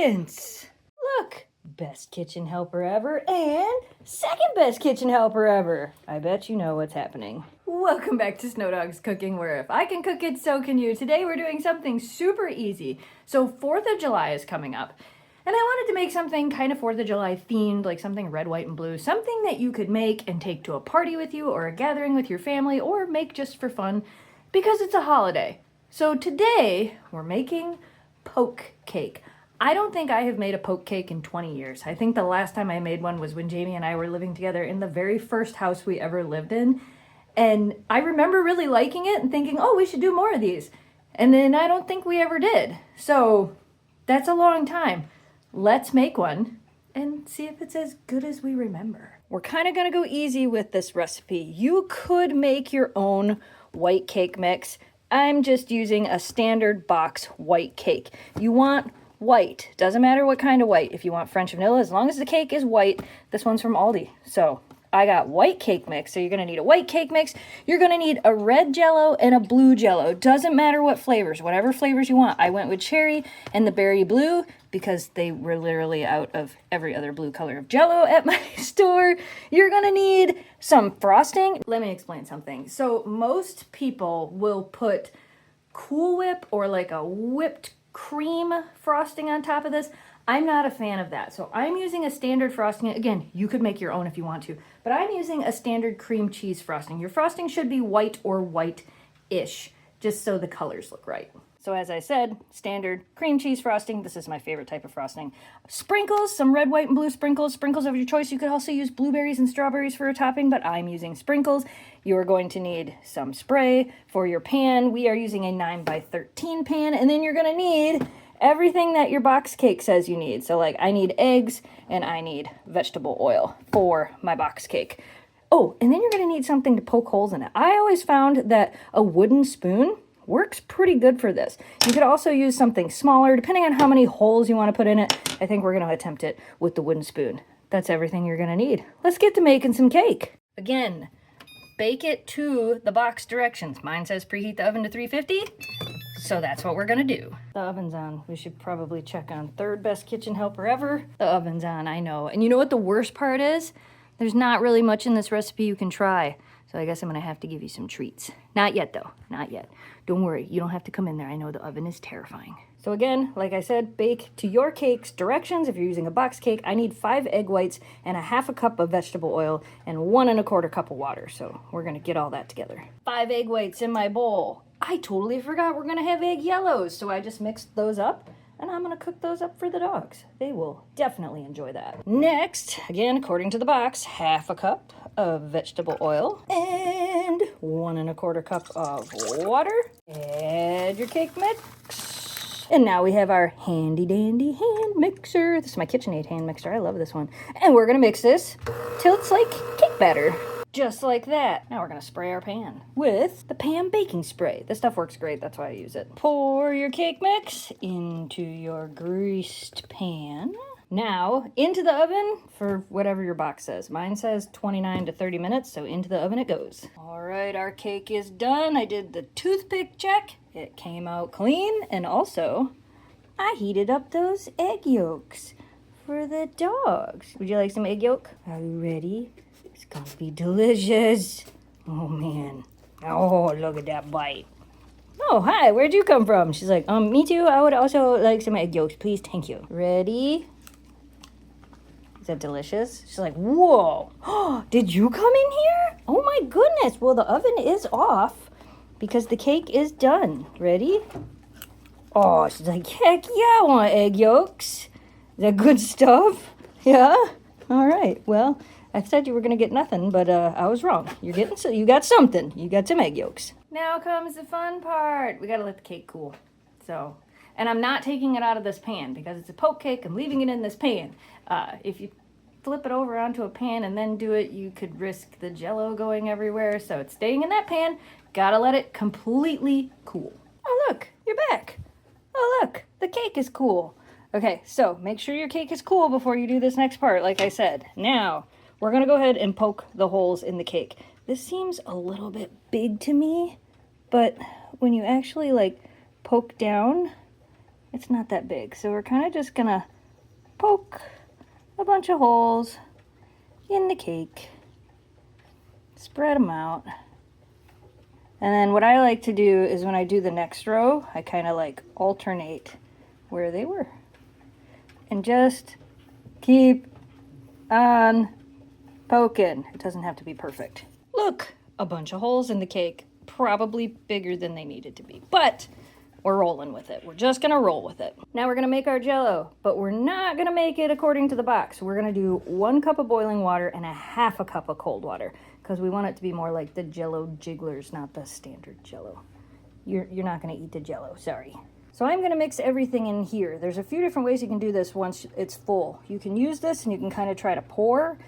ingredients. Look, best kitchen helper ever and second best kitchen helper ever. I bet you know what's happening. Welcome back to Snow Dog's Cooking, where if I can cook it, so can you. Today we're doing something super easy. So 4th of July is coming up. And I wanted to make something kind of 4th of July themed, like something red, white, and blue. Something that you could make and take to a party with you or a gathering with your family or make just for fun because it's a holiday. So today we're making poke cake. I don't think I have made a poke cake in 20 years. I think the last time I made one was when Jamie and I were living together in the very first house we ever lived in. And I remember really liking it and thinking, oh, we should do more of these. And then I don't think we ever did. So that's a long time. Let's make one and see if it's as good as we remember. We're kind of going to go easy with this recipe. You could make your own white cake mix. I'm just using a standard box white cake. You want white. Doesn't matter what kind of white. If you want French vanilla, as long as the cake is white. This one's from Aldi. So I got white cake mix. So you're going to need a white cake mix. You're going to need a red Jello and a blue Jello. Doesn't matter what flavors. Whatever flavors you want. I went with cherry and the berry blue because they were literally out of every other blue color of Jello at my store. You're going to need some frosting. Let me explain something. So most people will put Cool Whip or like a whipped cream frosting on top of this. I'm not a fan of that. So I'm using a standard frosting. Again, you could make your own if you want to, but I'm using a standard cream cheese frosting. Your frosting should be white or white-ish, just so the colors look right. So as I said, standard cream cheese frosting. This is my favorite type of frosting. Sprinkles, some red, white, and blue sprinkles. Sprinkles of your choice. You could also use blueberries and strawberries for a topping, but I'm using sprinkles. You're going to need some spray for your pan. We are using a 9x13 pan, and then you're going to need everything that your box cake says you need. So like I need eggs and I need vegetable oil for my box cake. Oh, and then you're going to need something to poke holes in it. I always found that a wooden spoon works pretty good for this. You could also use something smaller, depending on how many holes you want to put in it. I think we're going to attempt it with the wooden spoon. That's everything you're going to need. Let's get to making some cake. Again, bake it to the box directions. Mine says preheat the oven to 350, so that's what we're going to do. The oven's on. We should probably check on third best kitchen helper ever. The oven's on, I know. And you know what the worst part is? There's not really much in this recipe you can try. So I guess I'm going to have to give you some treats. Not yet, though. Not yet. Don't worry. You don't have to come in there. I know the oven is terrifying. So again, like I said, bake to your cake's directions. If you're using a box cake, I need 5 egg whites and a half a cup of vegetable oil and 1 1/4 cup of water. So we're going to get all that together. 5 egg whites in my bowl. I totally forgot we're going to have egg yellows. So I just mixed those up. And I'm going to cook those up for the dogs. They will definitely enjoy that. Next, again, according to the box, half a cup of vegetable oil and 1 1/4 cup of water. Add your cake mix. And now we have our handy dandy hand mixer. This is my KitchenAid hand mixer. I love this one. And we're going to mix this till it's like cake batter. Just like that. Now we're going to spray our pan with the pan baking spray. This stuff works great. That's why I use it. Pour your cake mix into your greased pan. Now into the oven for whatever your box says. Mine says 29 to 30 minutes, so into the oven it goes. All right, our cake is done. I did the toothpick check. It came out clean, and also I heated up those egg yolks for the dogs. Would you like some egg yolk? Are you ready? It's gonna be delicious. Oh man. Oh, look at that bite. Oh, hi, where'd you come from? She's like, me too. I would also like some egg yolks, please. Thank you. Ready? Is that delicious? She's like, whoa. Did you come in here? Oh my goodness. Well, the oven is off because the cake is done. Ready? Oh, she's like, heck yeah, I want egg yolks. Is that good stuff? Yeah? All right. Well, I said you were going to get nothing, but I was wrong. You got something. You got some egg yolks. Now comes the fun part. We got to let the cake cool. So, and I'm not taking it out of this pan because it's a poke cake. I'm leaving it in this pan. If you flip it over onto a pan and then do it, you could risk the Jello going everywhere. So it's staying in that pan. Got to let it completely cool. Oh, look, you're back. Oh, look, the cake is cool. Okay, so make sure your cake is cool before you do this next part, like I said. Now, we're going to go ahead and poke the holes in the cake. This seems a little bit big to me, but when you actually, like, poke down, it's not that big. So we're kind of just gonna poke a bunch of holes in the cake, spread them out. And then what I like to do is when I do the next row, I kind of like alternate where they were. And just keep on poking. It doesn't have to be perfect. Look, a bunch of holes in the cake, probably bigger than they needed to be, but we're rolling with it. We're just gonna roll with it. Now we're gonna make our Jello, but we're not gonna make it according to the box. We're gonna do 1 cup of boiling water and a half a cup of cold water because we want it to be more like the Jello jigglers, not the standard Jello. You're not gonna eat the Jello, sorry. So I'm gonna mix everything in here. There's a few different ways you can do this once it's full. You can use this and you can kind of try to pour.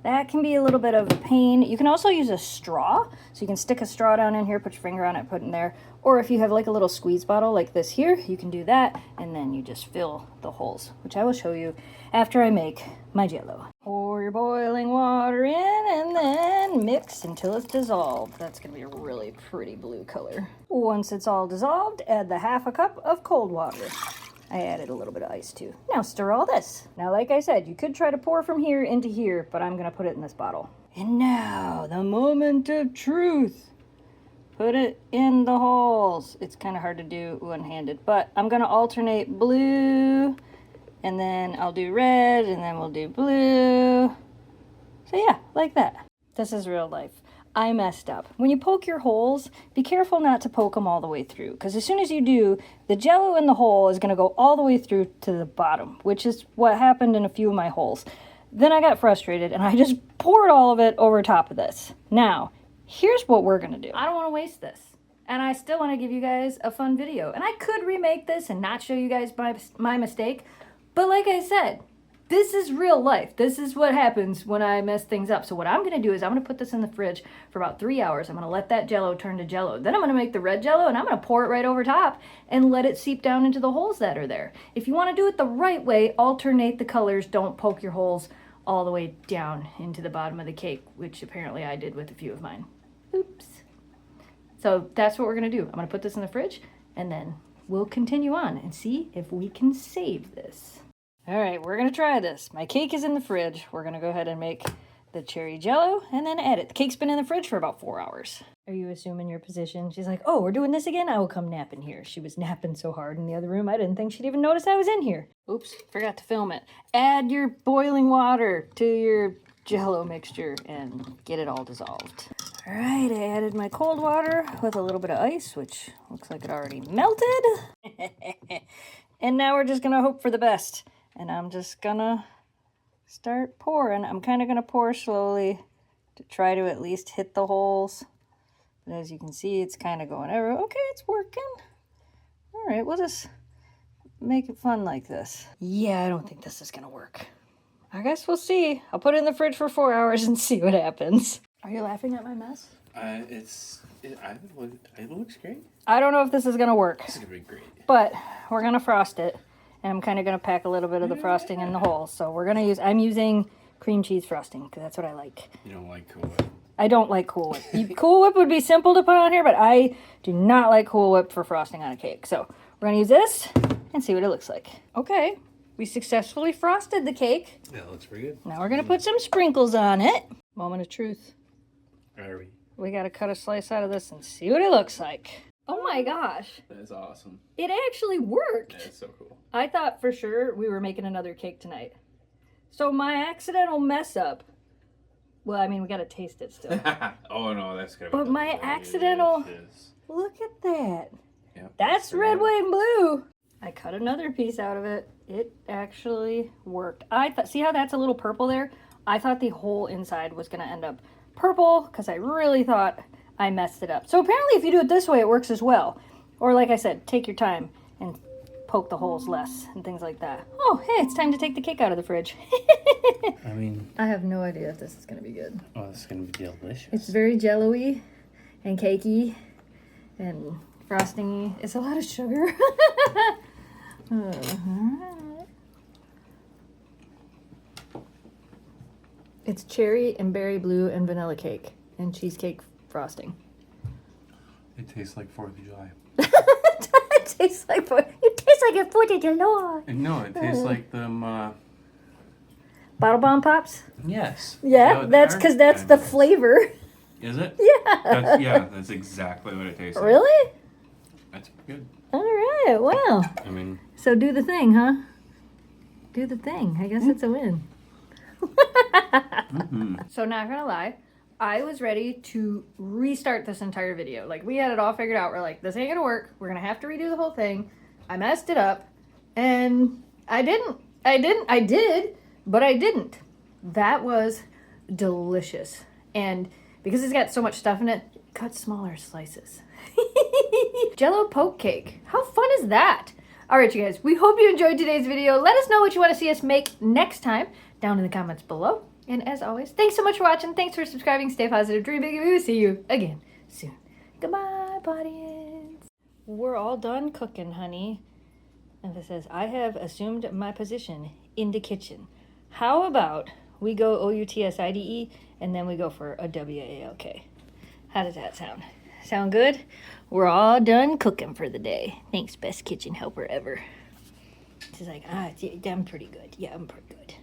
That can be a little bit of a pain. You can also use a straw. So you can stick a straw down in here, put your finger on it, put it in there. Or if you have like a little squeeze bottle like this here, you can do that. And then you just fill the holes, which I will show you after I make my Jello. Pour your boiling water in and then mix until it's dissolved. That's gonna be a really pretty blue color. Once it's all dissolved, add the half a cup of cold water. I added a little bit of ice too. Now stir all this. Now, like I said, you could try to pour from here into here, but I'm gonna put it in this bottle. And now, the moment of truth. Put it in the holes. It's kind of hard to do one-handed, but I'm gonna alternate blue, and then I'll do red, and then we'll do blue. So yeah, like that. This is real life. I messed up. When you poke your holes, be careful not to poke them all the way through, because as soon as you do, the Jello in the hole is going to go all the way through to the bottom, which is what happened in a few of my holes. Then I got frustrated and I just poured all of it over top of this. Now, here's what we're going to do. I don't want to waste this, and I still want to give you guys a fun video, and I could remake this and not show you guys my mistake, but like I said, this is real life. This is what happens when I mess things up. So what I'm going to do is I'm going to put this in the fridge for about 3 hours. I'm going to let that Jello turn to Jello. Then I'm going to make the red Jello and I'm going to pour it right over top and let it seep down into the holes that are there. If you want to do it the right way, alternate the colors. Don't poke your holes all the way down into the bottom of the cake, which apparently I did with a few of mine. Oops. So that's what we're going to do. I'm going to put this in the fridge and then we'll continue on and see if we can save this. All right, we're gonna try this. My cake is in the fridge. We're gonna go ahead and make the cherry Jello and then add it. The cake's been in the fridge for about 4 hours. Are you assuming your position? She's like, oh, we're doing this again? I will come nap in here. She was napping so hard in the other room, I didn't think she'd even notice I was in here. Oops, forgot to film it. Add your boiling water to your Jello mixture and get it all dissolved. All right, I added my cold water with a little bit of ice, which looks like it already melted. And now we're just gonna hope for the best. And I'm just gonna start pouring. I'm kind of gonna pour slowly to try to at least hit the holes. But as you can see, it's kind of going everywhere. Okay, it's working. All right, we'll just make it fun like this. Yeah, I don't think this is gonna work. I guess we'll see. I'll put it in the fridge for 4 hours and see what happens. Are you laughing at my mess? It looks great. I don't know if this is gonna work. This is gonna be great. But we're gonna frost it. And I'm kind of going to pack a little bit of the frosting in the hole. So we're going to I'm using cream cheese frosting because that's what I like. You don't like Cool Whip? I don't like Cool Whip. Cool Whip would be simple to put on here, but I do not like Cool Whip for frosting on a cake. So we're going to use this and see what it looks like. Okay, we successfully frosted the cake. Yeah, that looks pretty good. Now we're going to put some sprinkles on it. Moment of truth. Are we? We got to cut a slice out of this and see what it looks like. Oh my gosh. That is awesome. It actually worked. Yeah, it's so cool. I thought for sure we were making another cake tonight. So my accidental mess up, well, I mean, we got to taste it still. Oh no, that's gonna be But my accidental, look at that. Yep, That's red, white, and blue. I cut another piece out of it. It actually worked. I thought, see how that's a little purple there? I thought the whole inside was gonna end up purple because I really thought I messed it up. So apparently if you do it this way, it works as well. Or like I said, take your time and poke the holes less and things like that. Oh, hey, it's time to take the cake out of the fridge. I mean, I have no idea if this is going to be good. oh, this is gonna be delicious. It's very jello-y and cakey and frosting-y. It's a lot of sugar. It's cherry and berry blue and vanilla cake and cheesecake frosting. It tastes like 4th of July. It tastes like like a Fruity Jello. No, it tastes like them. Bottle Bomb Pops? Yes. Yeah, that's because that's the flavor. Is it? Yeah. That's exactly what it tastes like. Really? That's good. All right, well. I mean, So do the thing, huh? Do the thing. I guess it's a win. So not gonna lie, I was ready to restart this entire video. Like, we had it all figured out. We're like, this ain't gonna work. We're gonna have to redo the whole thing. I messed it up. And I didn't. I did, but I didn't. That was delicious. And because it's got so much stuff in it, cut smaller slices. Jello Poke Cake. How fun is that? All right, you guys, we hope you enjoyed today's video. Let us know what you want to see us make next time down in the comments below. And as always, thanks so much for watching. Thanks for subscribing. Stay positive, dream big, and we will see you again soon. Goodbye, audience. We're all done cooking, honey. And it says, I have assumed my position in the kitchen. How about we go O-U-T-S-I-D-E and then we go for a W-A-L-K? How does that sound? Sound good? We're all done cooking for the day. Thanks, best kitchen helper ever. She's like, I'm pretty good. Yeah, I'm pretty good.